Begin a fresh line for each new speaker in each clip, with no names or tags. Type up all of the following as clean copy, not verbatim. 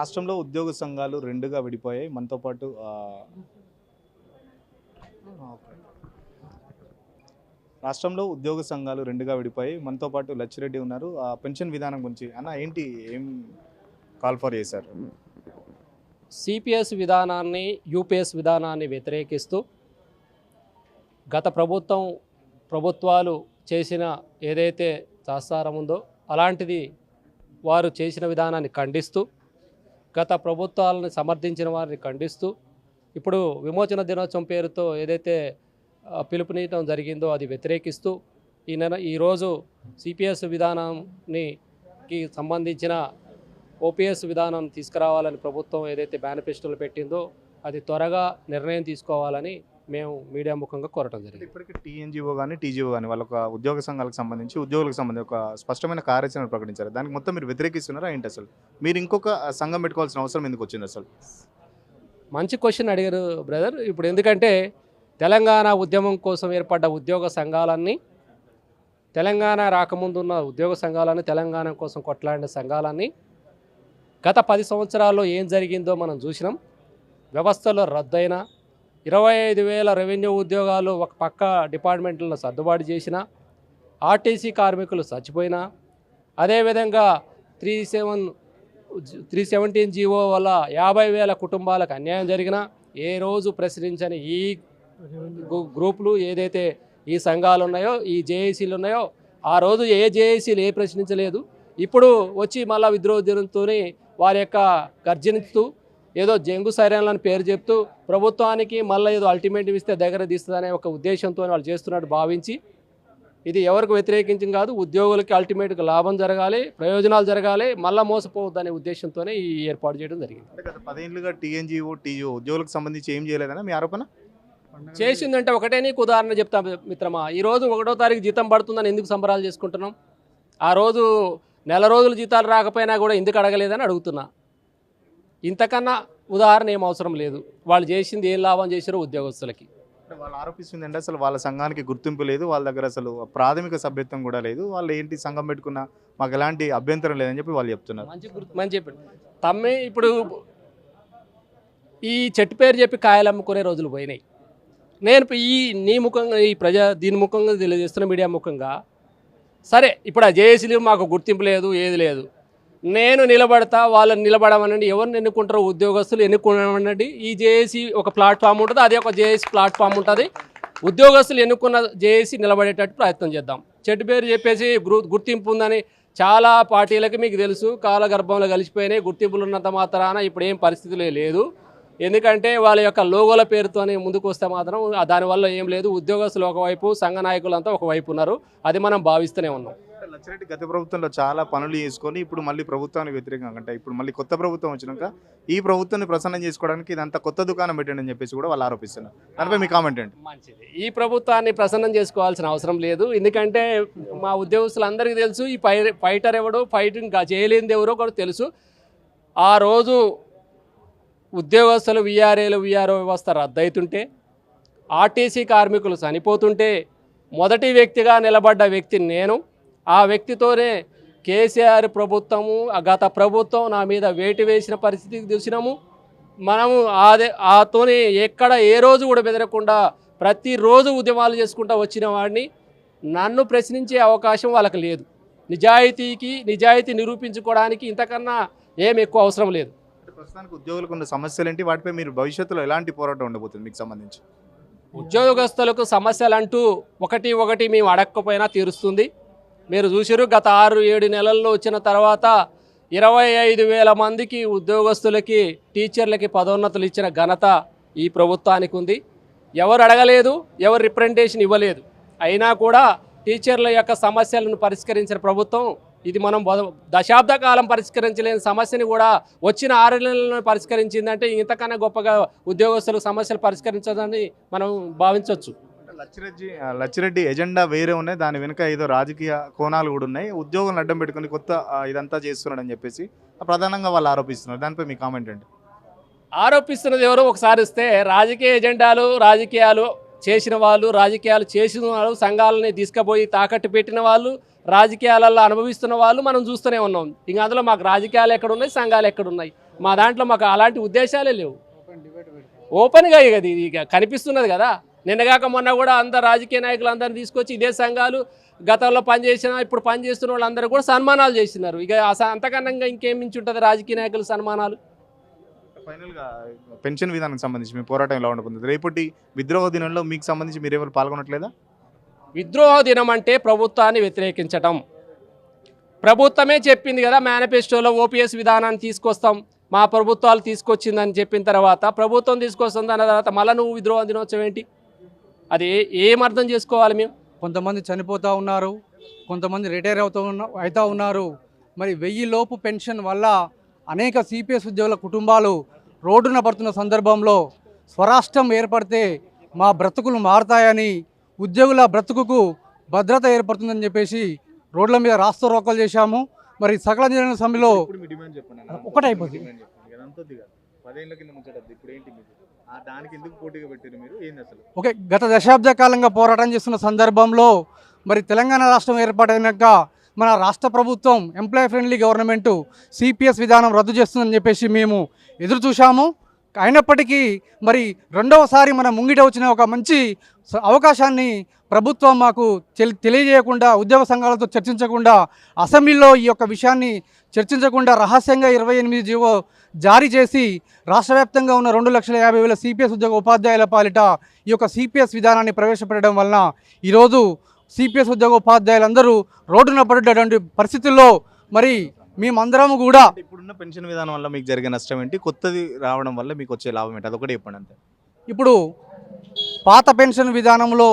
రాష్ట్రంలో ఉద్యోగ సంఘాలు రెండుగా విడిపోయాయి. మనతో పాటు ఓకే. రాష్ట్రంలో ఉద్యోగ సంఘాలు రెండుగా విడిపోయాయి. మనతో పాటు లచ్చిరెడ్డి ఉన్నారు. పెన్షన్ విధానం గురించి అన్న ఏంటి ఏం కాల్ ఫర్ చేశారు?
సిపిఎస్ విధానాన్ని యూపీఎస్ విధానాన్ని వ్యతిరేకిస్తూ గత ప్రభుత్వాలు చేసిన ఏదైతే తాత్సారం ఉందో అలాంటిది వారు చేసిన విధానాన్ని ఖండిస్తూ గత ప్రభుత్వాలను సమర్థించిన వారిని ఖండిస్తూ ఇప్పుడు విమోచన దినోత్సవం పేరుతో ఏదైతే పిలుపునీయటం జరిగిందో అది వ్యతిరేకిస్తూ ఈరోజు సిపిఎస్ విధానానికి సంబంధించిన ఓపీఎస్ విధానం తీసుకురావాలని ప్రభుత్వం ఏదైతే మేనిఫెస్టోలో పెట్టిందో అది త్వరగా నిర్ణయం తీసుకోవాలని మేము మీడియా ముఖంగా కోరటం జరిగింది.
ఇప్పటికీ టీఎన్జిఓ కానీ టీజీఓ కానీ వాళ్ళ ఉద్యోగ సంఘాలకు సంబంధించి ఉద్యోగులకు సంబంధించి ఒక స్పష్టమైన కార్యాచరణ ప్రకటించారు. దానికి మొత్తం మీరు వ్యతిరేకిస్తున్నారా ఏంటి? అసలు మీరు ఇంకొక సంఘం పెట్టుకోవాల్సిన అవసరం ఎందుకు వచ్చింది? అసలు
మంచి క్వశ్చన్ అడిగారు బ్రదర్. ఇప్పుడు ఎందుకంటే తెలంగాణ ఉద్యమం కోసం ఏర్పడ్డ ఉద్యోగ సంఘాలన్నీ, తెలంగాణ రాకముందున్న ఉద్యోగ సంఘాలన్నీ, తెలంగాణ కోసం కొట్లాడిన సంఘాలన్నీ గత 10 సంవత్సరాల్లో ఏం జరిగిందో మనం చూసినాం. వ్యవస్థలో రద్దయిన 25,000 రెవెన్యూ ఉద్యోగాలు ఒక పక్క డిపార్ట్మెంట్లను సర్దుబాటు చేసిన, ఆర్టీసీ కార్మికులు చచ్చిపోయినా, అదేవిధంగా 317 జీవో వల్ల 50,000 కుటుంబాలకు అన్యాయం జరిగిన, ఏ రోజు ప్రశ్నించని ఈ గ్రూపులు ఏదైతే ఈ సంఘాలు ఉన్నాయో, ఈ జేఏసీలు ఉన్నాయో, ఆ రోజు ఏ జేఏసీలు ఏ ప్రశ్నించలేదు. ఇప్పుడు వచ్చి మళ్ళీ విద్రోహంతో వారి యొక్క గర్జనిస్తూ ఏదో జంగు సైరన్లని పేరు చెప్తూ ప్రభుత్వానికి మళ్ళీ ఏదో అల్టిమేటం ఇస్తే దగ్గర తీస్తుందనే ఒక ఉద్దేశంతో వాళ్ళు చేస్తున్నట్టు భావించి, ఇది ఎవరికి వ్యతిరేకించింది కాదు, ఉద్యోగులకి అల్టిమేట్గా లాభం జరగాలి, ప్రయోజనాలు జరగాలి, మళ్ళీ మోసపోవద్దనే ఉద్దేశంతోనే ఈ ఏర్పాటు చేయడం జరిగింది.
గత 10 ఏళ్ళుగా టీఎన్జిఓ టీజీఓ ఉద్యోగులకు సంబంధించి ఏం చేయలేదన్నా మీ ఆరోపణ?
చేసిందంటే ఒకటే నీకు ఉదాహరణ చెప్తా మిత్రమా. ఈరోజు 1వ తారీఖు జీతం పడుతుందని ఎందుకు సంబరాలు చేసుకుంటున్నాం? ఆ రోజు నెల రోజులు జీతాలు రాకపోయినా కూడా ఎందుకు అడగలేదని అడుగుతున్నా. ఇంతకన్నా ఉదాహరణ ఏం అవసరం లేదు. వాళ్ళు చేసింది ఏం లాభం చేశారో ఉద్యోగస్తులకి.
వాళ్ళు ఆరోపిస్తుందంటే అసలు వాళ్ళ సంఘానికి గుర్తింపు లేదు, వాళ్ళ దగ్గర అసలు ప్రాథమిక సభ్యత్వం కూడా లేదు, వాళ్ళు ఏంటి సంఘం పెట్టుకున్నా మాకు ఎలాంటి అభ్యంతరం లేదని చెప్పి వాళ్ళు చెప్తున్నారు.
మంచి చెప్పండి తమ్మే. ఇప్పుడు ఈ చెట్టు పేరు చెప్పి కాయలు అమ్ముకునే రోజులు పోయినాయి. నేను నీ ముఖంగా దీని ముఖంగా తెలియజేస్తున్న మీడియా ముఖంగా, సరే ఇప్పుడు ఆ జేఏసీలు మాకు గుర్తింపు లేదు, ఏది లేదు, నేను నిలబడతా, వాళ్ళని నిలబడమనండి. ఎవరిని ఎన్నుకుంటారో ఉద్యోగస్తులు ఎన్నుకున్నామనండి. ఈ జేఏసీ ఒక ప్లాట్ఫామ్ ఉంటుంది, అదే ఒక జేఏసీ ప్లాట్ఫామ్ ఉంటుంది. ఉద్యోగస్తులు ఎన్నుకున్న జేఏసీ నిలబడేటట్టు ప్రయత్నం చేద్దాం. చెట్టు పేరు చెప్పేసి గుర్తింపు ఉందని చాలా పార్టీలకి మీకు తెలుసు, కాలగర్భంలో కలిసిపోయినాయి. గుర్తింపులు ఉన్నంత మాత్రాన ఇప్పుడు ఏం పరిస్థితులే లేదు. ఎందుకంటే వాళ్ళ యొక్క లోగోల పేరుతోనే ముందుకు వస్తే మాత్రం దానివల్ల ఏం లేదు. ఉద్యోగస్తులు ఒకవైపు, సంఘ నాయకులంతా ఒకవైపు ఉన్నారు. అది మనం భావిస్తూనే ఉన్నాం.
లచ్చిరెడ్డి గత ప్రభుత్వంలో చాలా పనులు చేసుకొని ఇప్పుడు మళ్ళీ ప్రభుత్వానికి వ్యతిరేకంగా, అంటే ఇప్పుడు మళ్ళీ కొత్త ప్రభుత్వం వచ్చినాక ఈ ప్రభుత్వాన్ని ప్రసన్నం చేసుకోవడానికి ఇదంతా కొత్త దుకాణం పెట్టండి అని చెప్పేసి కూడా వాళ్ళు ఆరోపిస్తున్నారు. దానిపై మీ కామెంట్ ఏంటి?
మంచిది. ఈ ప్రభుత్వాన్ని ప్రసన్నం చేసుకోవాల్సిన అవసరం లేదు. ఎందుకంటే మా ఉద్యోగస్తులందరికీ తెలుసు ఈ ఫైటర్ ఎవడో, ఫైటింగ్ చేయలేనిది ఎవరో కూడా తెలుసు. ఆ రోజు ఉద్యోగస్తులు విఆర్ఓ వ్యవస్థ రద్దయితుంటే, ఆర్టీసీ కార్మికులు చనిపోతుంటే మొదటి వ్యక్తిగా నిలబడ్డ వ్యక్తి నేను. ఆ వ్యక్తితోనే కేసీఆర్ ప్రభుత్వము, గత ప్రభుత్వం నా మీద వేటు వేసిన పరిస్థితికి చూసినాము. మనము ఆతోనే ఎక్కడ ఏ రోజు కూడా బెదరకుండా ప్రతిరోజు ఉద్యమాలు చేసుకుంటూ వచ్చిన వాడిని. నన్ను ప్రశ్నించే అవకాశం వాళ్ళకి లేదు. నిజాయితీ నిరూపించుకోవడానికి ఇంతకన్నా ఏం ఎక్కువ అవసరం లేదు.
ప్రస్తుతానికి ఉద్యోగులకు ఉన్న సమస్యలు ఏంటి, వాటిపై మీరు భవిష్యత్తులో ఎలాంటి పోరాటం ఉండబోతుంది మీకు సంబంధించి?
ఉద్యోగస్తులకు సమస్యలు అంటూ ఒకటి మేము అడగకపోయినా తీరుస్తుంది. మీరు చూసారు, గత 6-7 నెలల్లో వచ్చిన తర్వాత 25,000 మందికి ఉద్యోగస్తులకి, టీచర్లకి పదోన్నతులు ఇచ్చిన ఘనత ఈ ప్రభుత్వానికి ఉంది. ఎవరు అడగలేదు, ఎవరు రిప్రజెంటేషన్ ఇవ్వలేదు. అయినా కూడా టీచర్ల యొక్క సమస్యలను పరిష్కరించిన ప్రభుత్వం ఇది. మనం దశాబ్ద కాలం పరిష్కరించలేని సమస్యని కూడా వచ్చిన 6 నెలలను పరిష్కరించిందంటే ఇంతకన్నా గొప్పగా ఉద్యోగస్తుల సమస్యలు పరిష్కరించదని మనం భావించవచ్చు.
లచ్చిరెడ్డి ఎజెండా వేరే ఉన్నాయి, దాని వెనుక ఏదో రాజకీయ కోణాలు కూడా ఉన్నాయి. ఉద్యోగులను అడ్డం పెట్టుకుని కొత్త ఇదంతా చేస్తున్నాడు అని చెప్పేసి ప్రధానంగా వాళ్ళు ఆరోపిస్తున్నారు. దానిపై మీ కామెంట్ ఏంటి?
ఆరోపిస్తున్నది ఎవరో ఒకసారి ఇస్తే, రాజకీయ ఎజెండాలు, రాజకీయాలు చేసిన వాళ్ళు, సంఘాలని తీసుకుపోయి తాకట్టు పెట్టిన వాళ్ళు, రాజకీయాలలో అనుభవిస్తున్న వాళ్ళు మనం చూస్తూనే ఉన్నాం. ఇంకా అందులో మాకు రాజకీయాలు ఎక్కడున్నాయి, సంఘాలు ఎక్కడున్నాయి? మా దాంట్లో మాకు అలాంటి ఉద్దేశాలే లేవు. ఓపెన్గా ఇక కనిపిస్తున్నది కదా. నిన్నగాక మొన్న కూడా అందరు రాజకీయ నాయకులు అందరిని తీసుకొచ్చి ఇదే సంఘాలు గతంలో పనిచేసిన ఇప్పుడు పనిచేస్తున్న వాళ్ళందరూ కూడా సన్మానాలు చేస్తున్నారు. ఇక అంతకన్నా ఇంకేం మించి ఉంటుంది రాజకీయ నాయకుల సన్మానాలు.
ఫైనల్గా పెన్షన్ విధానానికి సంబంధించి మీ పోరాటం ఎలా ఉండబోతుంది? రేపటి విద్రోహ దినంలో మీకు సంబంధించి మీరు ఎవరు పాల్గొనట్లేదా?
విద్రోహ దినం అంటే ప్రభుత్వాన్ని వ్యతిరేకించటం. ప్రభుత్వమే చెప్పింది కదా మేనిఫెస్టోలో ఓపీఎస్ విధానాన్ని తీసుకొస్తాం, మా ప్రభుత్వాలు తీసుకొచ్చిందని చెప్పిన తర్వాత ప్రభుత్వం తీసుకొస్తుంది అన్న తర్వాత మళ్ళీ నువ్వు విద్రోహ దినోత్సవం ఏంటి? అది ఏం అర్థం చేసుకోవాలి మేము?
కొంతమంది చనిపోతూ ఉన్నారు, కొంతమంది రిటైర్ అవుతూ ఉన్నారు. మరి 1000 లోపు పెన్షన్ వల్ల అనేక సిపిఎస్ ఉద్యోగుల కుటుంబాలు రోడ్డున పడుతున్న సందర్భంలో స్వరాష్ట్రం ఏర్పడితే మా బ్రతుకులు మారుతాయని, ఉద్యోగుల బ్రతుకుకు భద్రత ఏర్పడుతుందని చెప్పేసి రోడ్ల మీద రాస్తా రోకలు చేశాము. మరి సకల జన సమ్మెలో ఒకటైపోతుంది. ఓకే, గత దశాబ్ద కాలంగా పోరాటం చేస్తున్న సందర్భంలో మరి తెలంగాణ రాష్ట్రం ఏర్పడినాక మన రాష్ట్ర ప్రభుత్వం ఎంప్లాయీ ఫ్రెండ్లీ గవర్నమెంటు సిపిఎస్ విధానం రద్దు చేస్తుందని చెప్పేసి మేము ఎదురు చూశాము. అయినప్పటికీ మరి రెండవసారి మన ముంగిట వచ్చిన ఒక మంచి అవకాశాన్ని ప్రభుత్వం మాకు తెలియజేయకుండా, ఉద్యోగ సంఘాలతో చర్చించకుండా, అసెంబ్లీలో ఈ యొక్క విషయాన్ని చర్చించకుండా రహస్యంగా 28 జీవో జారీ చేసి రాష్ట్ర వ్యాప్తంగా ఉన్న 2,50,000 సిపిఎస్ ఉద్యోగ ఉపాధ్యాయుల పాలిట ఈ యొక్క సిపిఎస్ విధానాన్ని ప్రవేశపెట్టడం వలన ఈరోజు సిపిఎస్ ఉద్యోగ ఉపాధ్యాయులందరూ రోడ్డున పడేటటువంటి పరిస్థితుల్లో మరి మేమందరం కూడా
ఇప్పుడున్న పెన్షన్ విధానం వల్ల మీకు జరిగే నష్టం ఏంటి? కొత్తది రావడం వల్ల మీకు వచ్చే లాభం ఏంటి? అదొకటి చెప్పండి అంతే.
ఇప్పుడు పాత పెన్షన్ విధానంలో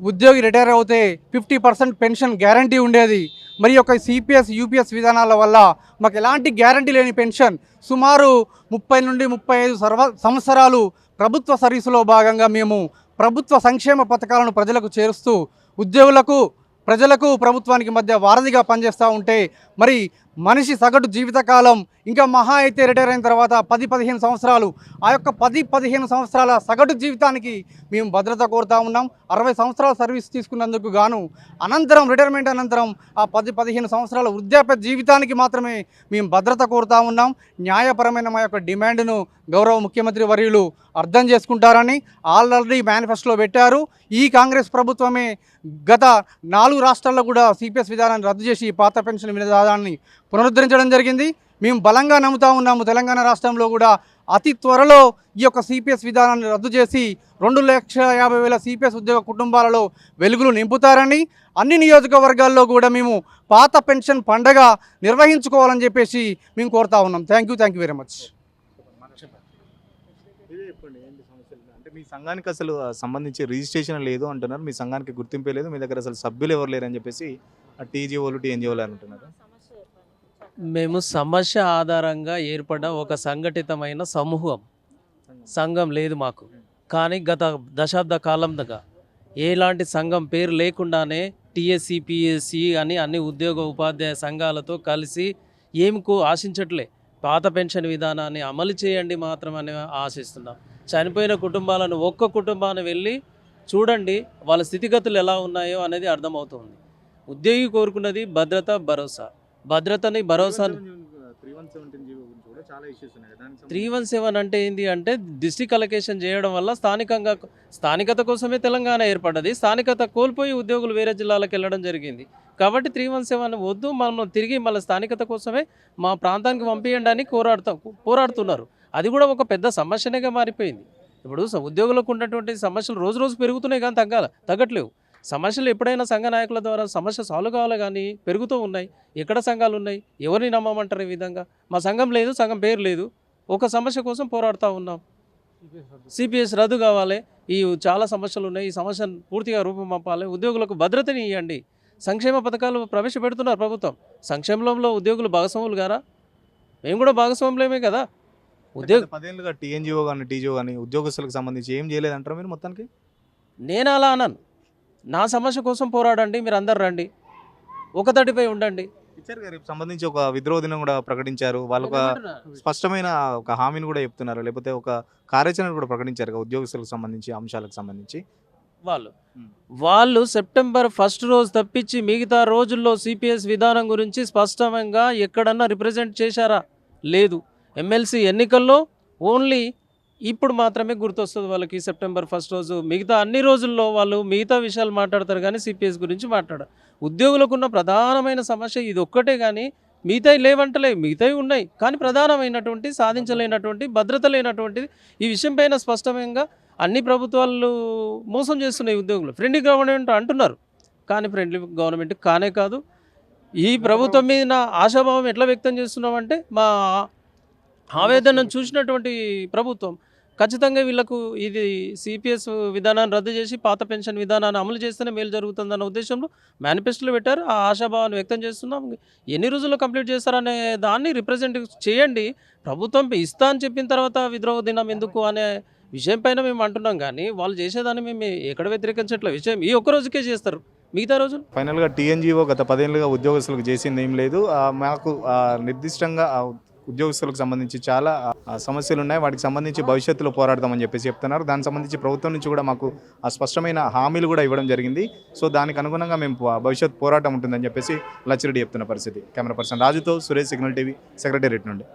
ఉద్యోగి రిటైర్ అవుతే 50% పెన్షన్ గ్యారంటీ ఉండేది. మరి యొక్క సిపిఎస్ యూపీఎస్ విధానాల వల్ల మాకు ఎలాంటి గ్యారంటీ లేని పెన్షన్ సుమారు 30 నుండి 35 సంవత్సరాలు ప్రభుత్వ సర్వీసులో భాగంగా మేము ప్రభుత్వ సంక్షేమ పథకాలను ప్రజలకు చేరుస్తూ ఉద్యోగులకు, ప్రజలకు, ప్రభుత్వానికి మధ్య వారధిగా పనిచేస్తూ ఉంటే మరి మనిషి సగటు జీవితకాలం ఇంకా మహా అయితే రిటైర్ అయిన తర్వాత 10-15 సంవత్సరాలు, ఆ యొక్క 10-15 సంవత్సరాల సగటు జీవితానికి మేము భద్రత కోరుతూ ఉన్నాం. 60 సంవత్సరాల సర్వీస్ తీసుకున్నందుకు గాను అనంతరం రిటైర్మెంట్ అనంతరం ఆ 10-15 సంవత్సరాల వృద్ధాప్య జీవితానికి మాత్రమే మేము భద్రత కోరుతూ ఉన్నాం. న్యాయపరమైన మా యొక్క డిమాండ్ను గౌరవ ముఖ్యమంత్రి వర్యులు అర్థం చేసుకుంటారని ఆల్రెడీ మేనిఫెస్టోలో పెట్టారు. ఈ కాంగ్రెస్ ప్రభుత్వమే గత 4 రాష్ట్రాల్లో కూడా సిపిఎస్ విధానాన్ని రద్దు చేసి పాత పెన్షన్ విధానాన్ని పునరుద్ధరించడం జరిగింది. మేము బలంగా నమ్ముతా ఉన్నాము తెలంగాణ రాష్ట్రంలో కూడా అతి త్వరలో ఈ యొక్క సిపిఎస్ విధానాన్ని రద్దు చేసి 2,50,000 సిపిఎస్ ఉద్యోగ కుటుంబాలలో వెలుగులు నింపుతారని, అన్ని నియోజకవర్గాల్లో కూడా మేము పాత పెన్షన్ పండగ నిర్వహించుకోవాలని చెప్పేసి మేము కోరుతా ఉన్నాం. Thank you very much.
అంటే మీ సంఘానికి అసలు సంబంధించి రిజిస్ట్రేషన్ లేదు అంటున్నారు, మీ సంఘానికి గుర్తింపే లేదు, మీ దగ్గర అసలు సభ్యులు ఎవరు లేరు అని చెప్పేసి టీజీఓలు టీఎన్జిఓలు అంటున్నారు.
మేము సమస్య ఆధారంగా ఏర్పడ్డ ఒక సంఘటితమైన సంఘం లేదు మాకు. కానీ గత దశాబ్ద కాలంగా ఎలాంటి సంఘం పేరు లేకుండానే టీఎస్సీ, పిఎస్సి అని అన్ని ఉద్యోగ ఉపాధ్యాయ సంఘాలతో కలిసి ఏమికు ఆశించట్లే, పాత పెన్షన్ విధానాన్ని అమలు చేయండి మాత్రమని ఆశిస్తున్నాం. చనిపోయిన కుటుంబాలను ఒక్క కుటుంబాన్ని వెళ్ళి చూడండి, వాళ్ళ స్థితిగతులు ఎలా ఉన్నాయో అనేది అర్థమవుతుంది. ఉద్యోగి కోరుకున్నది భద్రత, భద్రతని భరోసా. 317 అంటే ఏంటి అంటే డిస్ట్రిక్ట్ అలొకేషన్ చేయడం వల్ల స్థానికత కోసమే తెలంగాణ ఏర్పడ్డది. స్థానికత కోల్పోయి ఉద్యోగులు వేరే జిల్లాలకు వెళ్ళడం జరిగింది. కాబట్టి 317 వద్దు, మనం తిరిగి మళ్ళీ స్థానికత కోసమే మా ప్రాంతానికి పంపించండి అని పోరాడుతున్నారు. అది కూడా ఒక పెద్ద సమస్యనేగా మారిపోయింది. ఇప్పుడు ఉద్యోగులకు ఉన్నటువంటి సమస్యలు రోజు రోజు పెరుగుతున్నాయి కానీ తగ్గట్లేవు. సమస్యలు ఎప్పుడైనా సంఘ నాయకుల ద్వారా సమస్య సాల్వ్ కావాలి కానీ పెరుగుతూ ఉన్నాయి. ఎక్కడ సంఘాలు ఉన్నాయి? ఎవరిని నమ్మమంటారు? ఈ విధంగా మా సంఘం లేదు, సంఘం పేరు లేదు. ఒక సమస్య కోసం పోరాడుతూ ఉన్నాం. సిపిఎస్ రద్దు కావాలి. ఈ చాలా సమస్యలు ఉన్నాయి. ఈ సమస్యను పూర్తిగా రూపమాపాలి. ఉద్యోగులకు భద్రతని ఇవ్వండి. సంక్షేమ పథకాలు ప్రవేశపెడుతున్నారు ప్రభుత్వం. సంక్షేమంలో ఉద్యోగులు భాగస్వాములు గారా? మేము కూడా భాగస్వాములేమే కదా.
10 ఏళ్ళుగా టీఎన్జిఓ కానీ టీజీఓ కానీ ఉద్యోగస్తులకు సంబంధించి ఏం చేయలేదంటారు మీరు మొత్తానికి?
నేను అలా అన్నాను. నా సమస్య కోసం పోరాడండి, మీరు అందరు రండి, ఒకతటిపై ఉండండి.
ఇచ్చారు గారు సంబంధించి ఒక విద్రోహ దినం కూడా ప్రకటించారు. వాళ్ళు ఒక స్పష్టమైన ఒక హామీని కూడా చెప్తున్నారు, లేకపోతే ఒక కార్యాచరణ కూడా ప్రకటించారు ఉద్యోగస్తులకు సంబంధించి అంశాలకు సంబంధించి.
వాళ్ళు సెప్టెంబర్ 1 రోజు తప్పించి మిగతా రోజుల్లో సిపిఎస్ విధానం గురించి స్పష్టంగా ఎక్కడన్నా రిప్రజెంట్ చేశారా? లేదు. ఎమ్మెల్సీ ఎన్నికల్లో ఓన్లీ ఇప్పుడు మాత్రమే గుర్తొస్తుంది వాళ్ళకి సెప్టెంబర్ 1 రోజు. మిగతా అన్ని రోజుల్లో వాళ్ళు మిగతా విషయాలు మాట్లాడతారు కానీ సిపిఎస్ గురించి మాట్లాడరు. ఉద్యోగులకు ఉన్న ప్రధానమైన సమస్య ఇది ఒక్కటే కానీ మిగతాయి లేవంటలే, మిగతాయి ఉన్నాయి కానీ ప్రధానమైనటువంటి సాధించలేనటువంటి భద్రత లేనటువంటిది. ఈ విషయం పైన స్పష్టంగా అన్ని ప్రభుత్వాలు మోసం చేస్తున్నాయి ఉద్యోగులు. ఫ్రెండ్లీ గవర్నమెంట్ అంటున్నారు కానీ ఫ్రెండ్లీ గవర్నమెంట్ కానే కాదు. ఈ ప్రభుత్వం మీద ఆశాభావం ఎట్లా వ్యక్తం చేస్తున్నామంటే మా ఆవేదనను చూసినటువంటి ప్రభుత్వం ఖచ్చితంగా వీళ్ళకు ఇది సిపిఎస్ విధానాన్ని రద్దు చేసి పాత పెన్షన్ విధానాన్ని అమలు చేస్తేనే మేలు జరుగుతుందన్న ఉద్దేశంలో మేనిఫెస్టోలో పెట్టారు. ఆ ఆశాభావాన్ని వ్యక్తం చేస్తున్నాం. ఎన్ని రోజుల్లో కంప్లీట్ చేస్తారనే దాన్ని రిప్రజెంట్ చేయండి. ప్రభుత్వం ఇస్తా అని చెప్పిన తర్వాత విద్రోహ దినం ఎందుకు అనే విషయం పైన మేము అంటున్నాం కానీ వాళ్ళు చేసేదాన్ని మేము ఎక్కడ వ్యతిరేకించట్ల విషయం ఈ ఒక్క రోజుకే చేస్తారు, మిగతా రోజులు
ఫైనల్గా టీఎన్జిఓ గత 10 ఏళ్ళుగా ఉద్యోగస్తులకు చేసింది ఏం లేదు. మాకు నిర్దిష్టంగా ఉద్యోగస్తులకు సంబంధించి చాలా సమస్యలు ఉన్నాయి. వాటికి సంబంధించి భవిష్యత్తులో పోరాడదామని చెప్పేసి చెప్తున్నారు. దానికి సంబంధించి ప్రభుత్వం నుంచి కూడా మాకు స్పష్టమైన హామీలు కూడా ఇవ్వడం జరిగింది. సో దానికి అనుగుణంగా మేము భవిష్యత్ పోరాటం ఉంటుందని చెప్పేసి లచ్చిరెడ్డి చెప్తున్న పరిస్థితి. కెమెరా పర్సన్ రాజుతో సురేష్, సిగ్నల్ టీవీ, సెక్రటేరియట్ నుండి.